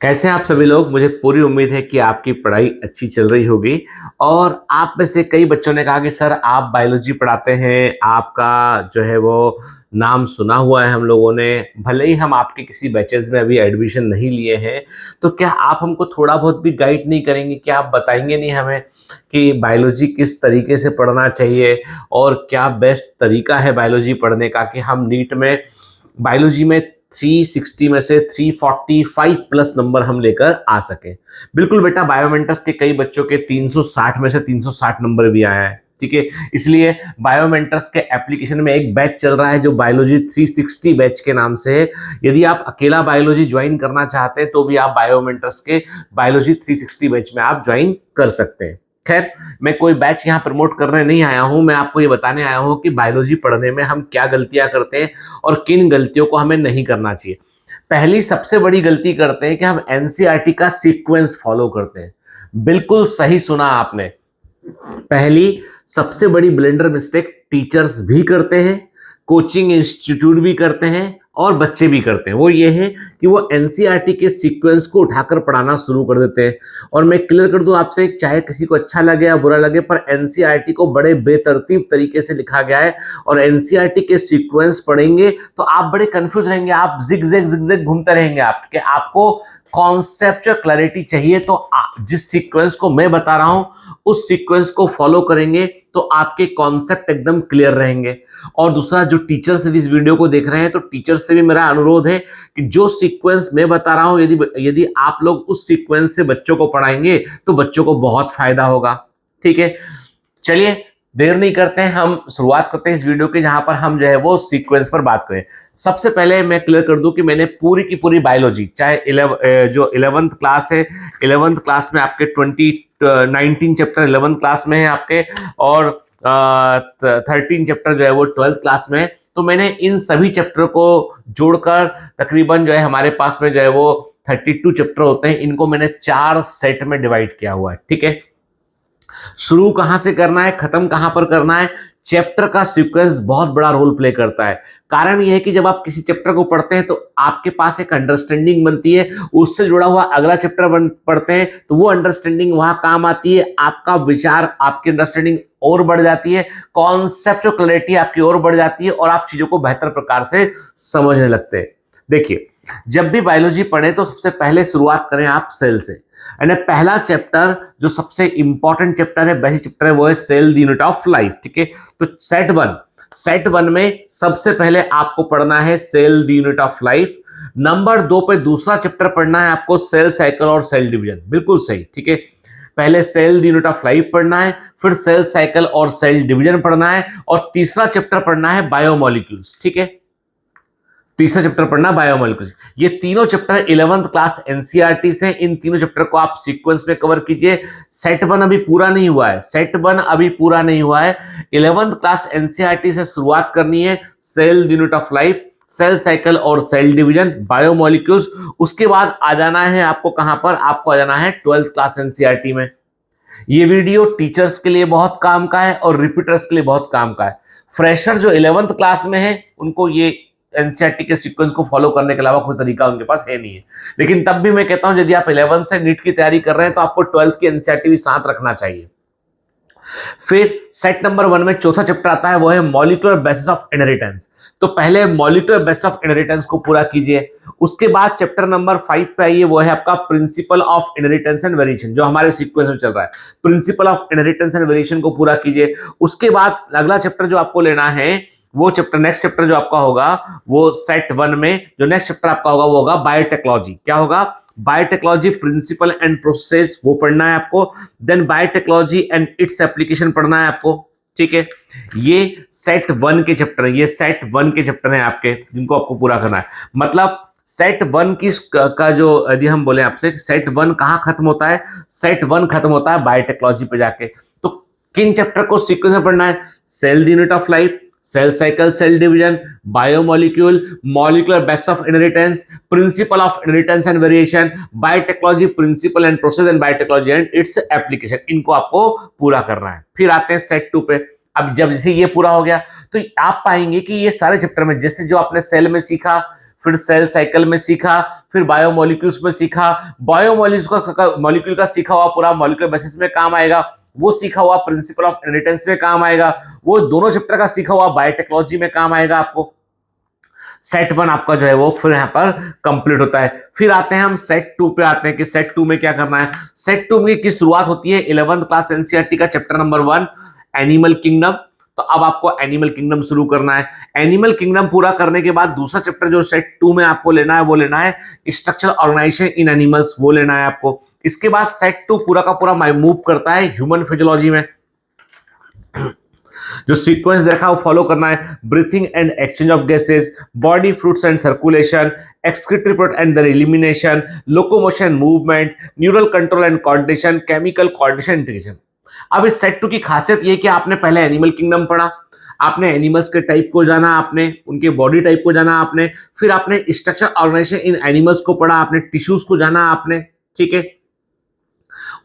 कैसे हैं आप सभी लोग। मुझे पूरी उम्मीद है कि आपकी पढ़ाई अच्छी चल रही होगी। और आप में से कई बच्चों ने कहा कि सर आप बायोलॉजी पढ़ाते हैं, आपका जो है वो नाम सुना हुआ है हम लोगों ने। भले ही हम आपके किसी बैचेस में अभी एडमिशन नहीं लिए हैं, तो क्या आप हमको थोड़ा बहुत भी गाइड नहीं करेंगे? क्या आप बताएंगे नहीं हमें कि बायोलॉजी किस तरीके से पढ़ना चाहिए और क्या बेस्ट तरीका है बायोलॉजी पढ़ने का, कि हम नीट में बायोलॉजी में 360 में से 345 प्लस नंबर हम लेकर आ सके। बिल्कुल बेटा, बायोमेंटस के कई बच्चों के 360 में से 360 नंबर भी आया है। ठीक है, इसलिए बायोमेंटस के एप्लीकेशन में एक बैच चल रहा है जो बायोलॉजी 360 बैच के नाम से है। यदि आप अकेला बायोलॉजी ज्वाइन करना चाहते हैं तो भी आप बायोमेंटस के बायोलॉजी 360 बैच में आप ज्वाइन कर सकते हैं। खैर, मैं कोई बैच यहाँ प्रमोट करने नहीं आया हूँ, मैं आपको ये बताने आया हूँ कि बायोलॉजी पढ़ने में हम क्या गलतियां करते हैं और किन गलतियों को हमें नहीं करना चाहिए। पहली सबसे बड़ी गलती करते हैं कि हम एनसीईआरटी का सीक्वेंस फॉलो करते हैं। बिल्कुल सही सुना आपने। पहली सबसे बड़ी ब्लेंडर मिस्टेक टीचर्स भी करते हैं, कोचिंग इंस्टीट्यूट भी करते हैं और बच्चे भी करते हैं। वो ये है कि वो एनसीईआरटी के सीक्वेंस को उठाकर पढ़ाना शुरू कर देते हैं। और मैं क्लियर कर दूं आपसे, चाहे किसी को अच्छा लगे या बुरा लगे, पर एनसीईआरटी को बड़े बेतरतीब तरीके से लिखा गया है। और एनसीईआरटी के सीक्वेंस पढ़ेंगे तो आप बड़े कंफ्यूज रहेंगे, आप जिग घूमते रहेंगे। आपको कॉन्सेप्चुअल क्लैरिटी चाहिए तो जिस सीक्वेंस को मैं बता रहा हूं उस सीक्वेंस को फॉलो करेंगे तो आपके कॉन्सेप्ट एकदम क्लियर रहेंगे। और दूसरा, जो टीचर्स इस वीडियो को देख रहे हैं, तो टीचर्स से भी मेरा अनुरोध है कि जो सीक्वेंस मैं बता रहा हूं, यदि आप लोग उस सीक्वेंस से बच्चों को पढ़ाएंगे तो बच्चों को बहुत फायदा होगा। ठीक है, चलिए देर नहीं करते हैं, हम शुरुआत करते हैं इस वीडियो के, जहां पर हम जो है वो सीक्वेंस पर बात करें। सबसे पहले मैं क्लियर कर दूं कि मैंने पूरी की पूरी बायोलॉजी, चाहे जो 11th क्लास है, 11th क्लास में आपके 19 चैप्टर 11th क्लास में है आपके, और 13 चैप्टर जो है वो 12th क्लास में है। तो मैंने इन सभी चैप्टर को जोड़कर तकरीबन जो है हमारे पास में जो है वो 32 चैप्टर होते हैं। इनको मैंने 4 सेट में डिवाइड किया हुआ है। ठीक है, शुरू कहां से करना है, खत्म कहां पर करना है, चैप्टर का सीक्वेंस बहुत बड़ा रोल प्ले करता है। कारण यह है कि जब आप किसी चैप्टर को पढ़ते हैं तो आपके पास एक अंडरस्टैंडिंग बनती है, उससे जुड़ा हुआ अगला चैप्टर पढ़ते हैं तो वो अंडरस्टैंडिंग वहां काम आती है, आपका विचार, आपकी अंडरस्टैंडिंग और बढ़ जाती है, कॉन्सेप्चुअल क्लैरिटी आपकी और बढ़ जाती है और आप चीजों को बेहतर प्रकार से समझने लगते हैं। देखिए, जब भी बायोलॉजी पढ़े तो सबसे पहले शुरुआत करें आप सेल से। यानी पहला चैप्टर जो सबसे इंपॉर्टेंट चैप्टर है, बेसिक चैप्टर है, वो है cell the unit of life. ठीक है, तो सेट वन में सबसे पहले आपको पढ़ना है cell the unit of life. Number 2 पे दूसरा चैप्टर पढ़ना है आपको सेल साइकिल और सेल डिवीजन। बिल्कुल सही। ठीक है, पहले cell the unit of life पढ़ना है, फिर सेल साइकिल और सेल डिवीजन पढ़ना है, और तीसरा चैप्टर पढ़ना है बायोमोलिक्यूल्स। ठीक है, तीसरा चैप्टर पढ़ना बायोमोलिक्यूल्स। ये तीनों चैप्टर 11th क्लास एनसीईआरटी से, इन तीनों चैप्टर को आप सीक्वेंस में कवर कीजिए। सेट 1 अभी पूरा नहीं हुआ है, सेट 1 अभी पूरा नहीं हुआ है। 11th क्लास एनसीईआरटी से शुरुआत करनी है, cell unit of life, cell cycle और सेल डिवीजन, बायोमोलिक्यूल्स। उसके बाद आ जाना है आपको कहां पर, आपको आ जाना है 12th क्लास एनसीईआरटी में। ये वीडियो टीचर्स के लिए बहुत काम का है और रिपीटर्स के लिए बहुत काम का है। फ्रेशर जो 11th क्लास में है उनको ये एनसीईआरटी के सीक्वेंस को फॉलो करने के अलावा कोई तरीका उनके पास है नहीं है। लेकिन तब भी मैं कहता हूं, यदि आप 11 से नीट की तैयारी कर रहे हैं तो आपको 12th की एनसीईआरटी भी साथ रखना चाहिए। फिर सेट नंबर 1 में चौथा चैप्टर आता है, वो है मॉलिक्यूलर बेसिस ऑफ इनहेरिटेंस। तो पहले मॉलिक्यूलर बेसिस ऑफ इनहेरिटेंस को पूरा कीजिए। उसके बाद चैप्टर नंबर 5 पे आइए, वो है आपका principal of inheritance and variation, जो हमारे सीक्वेंस में चल रहा है। Principal of inheritance and variation को पूरा कीजिए। उसके बाद अगला चैप्टर जो आपको लेना है, वो चैप्टर, नेक्स्ट चैप्टर जो आपका होगा वो सेट 1 में जो नेक्स्ट चैप्टर आपका होगा वो होगा बायोटेक्नोलॉजी। क्या होगा? बायोटेक्नोलॉजी प्रिंसिपल एंड प्रोसेस, वो पढ़ना है आपको। Then biotechnology and its application पढ़ना है आपको। ठीक है, ये सेट 1 के चैप्टर है, ये सेट 1 के चैप्टर हैं आपके, जिनको आपको पूरा करना है। मतलब सेट 1 की का जो, यदि हम बोले आपसे सेट 1 कहां खत्म होता है, सेट 1 खत्म होता है बायोटेक्नोलॉजी पे जाके। तो किन चैप्टर को सीक्वेंस में पढ़ना है? Cell unit of life, cell cycle, cell division, biomolecule, molecular basis of inheritance, principle of inheritance and variation, biotechnology principle and process and biotechnology and its application. इनको आपको पूरा करना है। फिर आते हैं सेट 2 पे। अब जब जैसे ये पूरा हो गया तो आप पाएंगे कि ये सारे चैप्टर में, जैसे जो आपने सेल में सीखा, फिर सेल साइकिल में सीखा, फिर बायोमोलिक्यूल्स में सीखा, मॉलिक्यूल का सीखा हुआ पूरा मॉलिक्यूलर बेसिस में काम आएगा, वो सीखा हुआ प्रिंसिपल ऑफ इनहेरिटेंस में काम आएगा, वो दोनों चैप्टर का सीखा हुआ बायोटेक्नोलॉजी में काम आएगा आपको। सेट 1 आपका जो है वो फिर यहाँ पर कंप्लीट होता है। फिर आते हैं हम सेट 2 पे आते हैं कि सेट 2 में क्या करना है। सेट 2 में की शुरुआत होती है 11th क्लास एनसीईआरटी का चैप्टर नंबर 1 एनिमल किंगडम। तो अब आपको एनिमल किंगडम शुरू करना है। एनिमल किंगडम पूरा करने के बाद दूसरा चैप्टर जो सेट 2 में आपको लेना है वो लेना है स्ट्रक्चरल ऑर्गेनाइजेशन इन एनिमल्स, वो लेना है आपको। इसके बाद सेट 2 पूरा का पूरा मूव करता है ह्यूमन फिजियोलॉजी में। जो सीक्वेंस देखा वो फॉलो करना है। Breathing and exchange of gases, body fluids and circulation, excretory product and there elimination, locomotion movement, neural control and coordination, chemical coordination integration. अब इस सेट 2 की खासियत ये कि आपने पहले एनिमल किंगडम पढ़ा, आपने एनिमल्स के टाइप को जाना, आपने उनके बॉडी टाइप को जाना, आपने फिर आपने स्ट्रक्चर ऑर्गेनाइजेशन इन एनिमल्स को पढ़ा, आपने टिश्यूज को जाना आपने, ठीक है।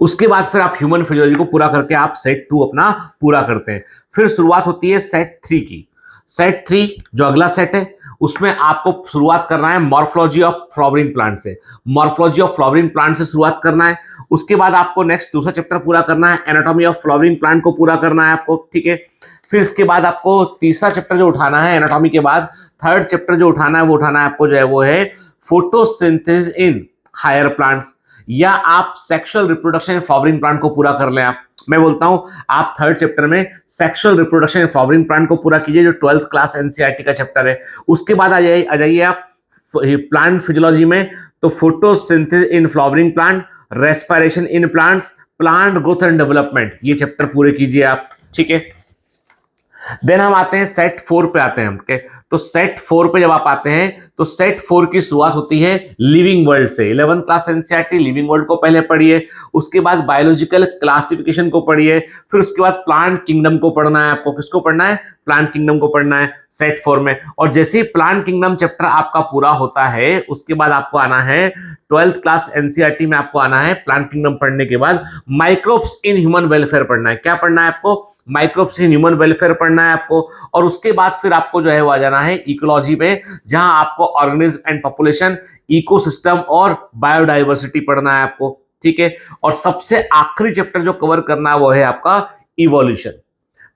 उसके बाद फिर आप ह्यूमन फिजियोलॉजी को पूरा करके आप सेट 2 अपना पूरा करते हैं। फिर शुरुआत होती है सेट 3 की। सेट 3 जो अगला सेट है उसमें आपको शुरुआत करना है मॉर्फोलॉजी ऑफ फ्लावरिंग प्लांट से। मॉर्फोलॉजी ऑफ फ्लावरिंग प्लांट से शुरुआत करना है। उसके बाद आपको नेक्स्ट दूसरा चैप्टर पूरा करना है, एनाटॉमी ऑफ फ्लावरिंग प्लांट को पूरा करना है आपको, ठीक है। फिर इसके बाद आपको तीसरा चैप्टर जो उठाना है एनाटॉमी के बाद, थर्ड चैप्टर जो उठाना है वो उठाना है आपको जो है वो है फोटोसिंथेसिस इन हायर प्लांट्स, या आप sexual reproduction in flowering plant को पूरा कर लें आप। मैं बोलता हूं आप थर्ड चैप्टर में sexual reproduction in flowering plant को पूरा कीजिए, जो 12th क्लास एनसीईआरटी का चैप्टर है। उसके बाद आ जाइए आप प्लांट फिजियोलॉजी में, तो photosynthesis in flowering plant, respiration in plants, plant growth and development, ये चैप्टर पूरे कीजिए आप, ठीक है। देन हम आते हैं सेट 4 पे आते हैं हम, okay? तो सेट 4 पे जब आप आते हैं तो सेट 4 की शुरुआत होती है लिविंग वर्ल्ड से। 11th class NCERT living world को पहले पढ़िए, उसके बाद बायोलॉजिकल क्लासिफिकेशन को पढ़िए, फिर उसके बाद प्लांट किंगडम को पढ़ना है आपको। किसको पढ़ना है? प्लांट किंगडम को पढ़ना है सेट 4 में। और जैसे ही प्लांट किंगडम चैप्टर आपका पूरा होता है उसके बाद आपको आना है 12th क्लास एनसीईआरटी में, आपको आना है प्लांट किंगडम पढ़ने के बाद माइक्रोब्स इन ह्यूमन वेलफेयर पढ़ना है। क्या पढ़ना है आपको? माइक्रोब्स इन ह्यूमन वेलफेयर पढ़ना है आपको। और उसके बाद फिर आपको जो है वो आ जाना है इकोलॉजी में, जहां आपको ऑर्गेनिज्म एंड पॉपुलेशन, इकोसिस्टम और बायोडाइवर्सिटी पढ़ना है आपको, ठीक है। और सबसे आखिरी चैप्टर जो कवर करना है वो है आपका इवोल्यूशन।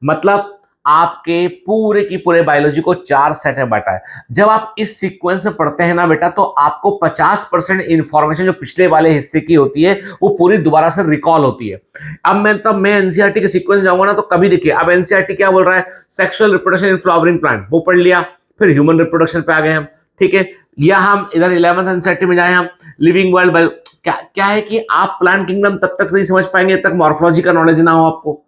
मतलब आपके पूरे की पूरे बायोलॉजी को 4 सेट में बांटा है। जब आप इस सीक्वेंस में पढ़ते हैं ना बेटा, तो आपको 50% इंफॉर्मेशन जो पिछले वाले हिस्से की होती है वो पूरी दोबारा से रिकॉल होती है। अब मैं एनसीईआरटी के सीक्वेंस जाऊंगा ना, तो कभी देखिए अब एनसीईआरटी क्या बोल रहा है, sexual reproduction in flowering plant, वो पढ़ लिया, फिर ह्यूमन रिप्रोडक्शन पे आ गए हम, ठीक है। या हम इधर 11th एनसीईआरटी में जाए हम लिविंग वर्ल्ड, क्या है कि आप प्लांट किंगडम तब तक नहीं समझ पाएंगे जब तक मॉर्फोलॉजी का नॉलेज ना हो आपको।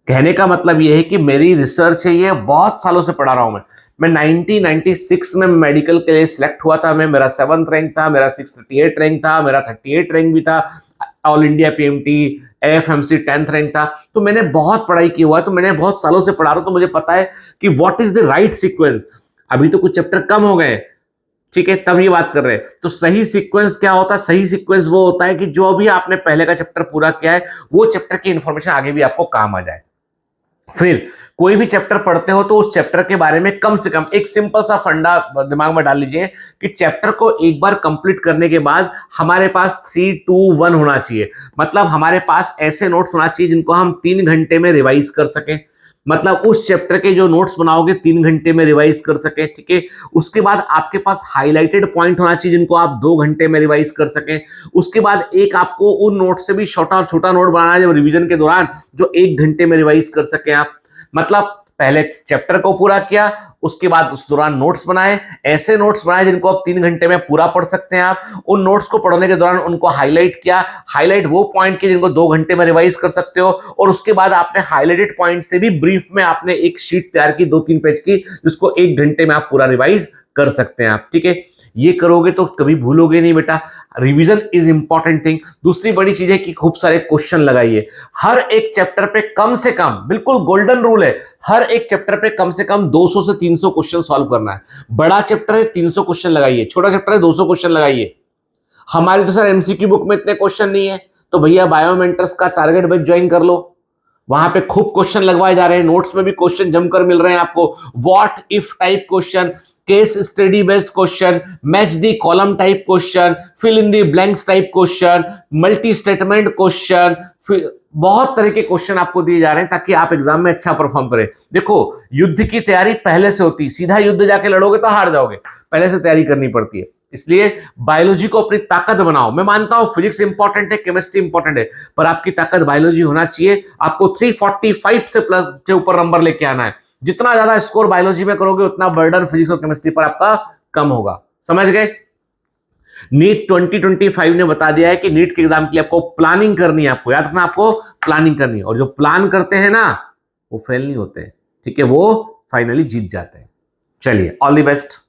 कहने का मतलब यह है कि मेरी रिसर्च है, ये बहुत सालों से पढ़ा रहा हूं मैं 1996 में मेडिकल के लिए सिलेक्ट हुआ था मैं, मेरा 7th रैंक था, मेरा 638 रैंक था, मेरा 38 रैंक भी था, all India PMT AFMC 10th rank था। तो मैंने बहुत पढ़ाई की हुआ है, तो मैंने बहुत सालों से पढ़ा रहा हूं, तो मुझे पता है कि what is the right sequence. अभी तो कुछ चैप्टर कम हो गए, ठीक है, तब ये बात कर रहे हैं। तो सही सीक्वेंस क्या होता है? सही सीक्वेंस वो होता है कि जो भी आपने पहले का चैप्टर पूरा किया है वो चैप्टर की इंफॉर्मेशन आगे भी आपको काम आ जाए। फिर कोई भी चैप्टर पढ़ते हो तो उस चैप्टर के बारे में कम से कम एक सिंपल सा फंडा दिमाग में डाल लीजिए कि चैप्टर को एक बार कंप्लीट करने के बाद हमारे पास 3, 2, 1 होना चाहिए। मतलब हमारे पास ऐसे नोट्स होना चाहिए जिनको हम 3 घंटे में रिवाइज कर सकें। मतलब उस चैप्टर के जो नोट्स बनाओगे 3 घंटे में रिवाइज कर सकें, ठीक है। उसके बाद आपके पास हाईलाइटेड पॉइंट होना चाहिए जिनको आप 2 घंटे में रिवाइज कर सकें। उसके बाद एक आपको उन नोट से भी छोटा नोट बनाना है जब रिवीजन के दौरान, जो 1 घंटे में रिवाइज कर सकें आप। मतलब पहले चैप्टर को पूरा किया, उसके बाद उस दौरान नोट्स बनाए, ऐसे नोट्स बनाए जिनको आप 3 घंटे में पूरा पढ़ सकते हैं आप। उन नोट्स को पढ़ने के दौरान उनको हाईलाइट किया, हाईलाइट वो पॉइंट किए जिनको 2 घंटे में रिवाइज कर सकते हो। और उसके बाद आपने हाईलाइटेड पॉइंट से भी ब्रीफ में आपने एक शीट तैयार की 2-3 पेज की, जिसको 1 घंटे में आप पूरा रिवाइज कर सकते हैं आप, ठीक है। ये करोगे तो कभी भूलोगे नहीं बेटा। Revision is important thing. दूसरी बड़ी चीज है कि खूब सारे क्वेश्चन लगाइए। हर एक चैप्टर पे कम से कम, बिल्कुल गोल्डन रूल है, हर एक चैप्टर पे कम से कम 200 से 300 क्वेश्चन सॉल्व करना है। बड़ा चैप्टर है 300 क्वेश्चन लगाइए, छोटा चैप्टर है 200 क्वेश्चन लगाइए। हमारी तो सर एमसीक्यू बुक में इतने क्वेश्चन नहीं है, तो भैया बायोमेंटर्स का टारगेट बैच ज्वाइन कर लो, वहां पे खूब क्वेश्चन लगवाए जा रहे हैं, नोट्स में भी क्वेश्चन जमकर मिल रहे हैं आपको। What if type question, case study based question, match the column type question, fill in the blanks type question, multi statement question, बहुत तरह के क्वेश्चन आपको दिए जा रहे हैं ताकि आप एग्जाम में अच्छा परफॉर्म करें। देखो, युद्ध की तैयारी पहले से होती है, सीधा युद्ध जाके लड़ोगे तो हार जाओगे, पहले से तैयारी करनी पड़ती है। इसलिए बायोलॉजी को अपनी ताकत बनाओ। मैं मानता हूं फिजिक्स इंपॉर्टेंट है, केमिस्ट्री इंपॉर्टेंट है, पर आपकी ताकत बायोलॉजी होना चाहिए। आपको 345 से प्लस के ऊपर नंबर लेके आना है। जितना ज्यादा स्कोर बायोलॉजी में करोगे उतना बर्डन फिजिक्स और केमिस्ट्री पर आपका कम होगा। समझ गए? नीट 2025 ने बता दिया है कि नीट के एग्जाम के लिए आपको प्लानिंग करनी है। आपको याद रखना, आपको प्लानिंग करनी है, और जो प्लान करते हैं ना वो फेल नहीं होते, ठीक है, वो फाइनली जीत जाते हैं। चलिए, ऑल द बेस्ट।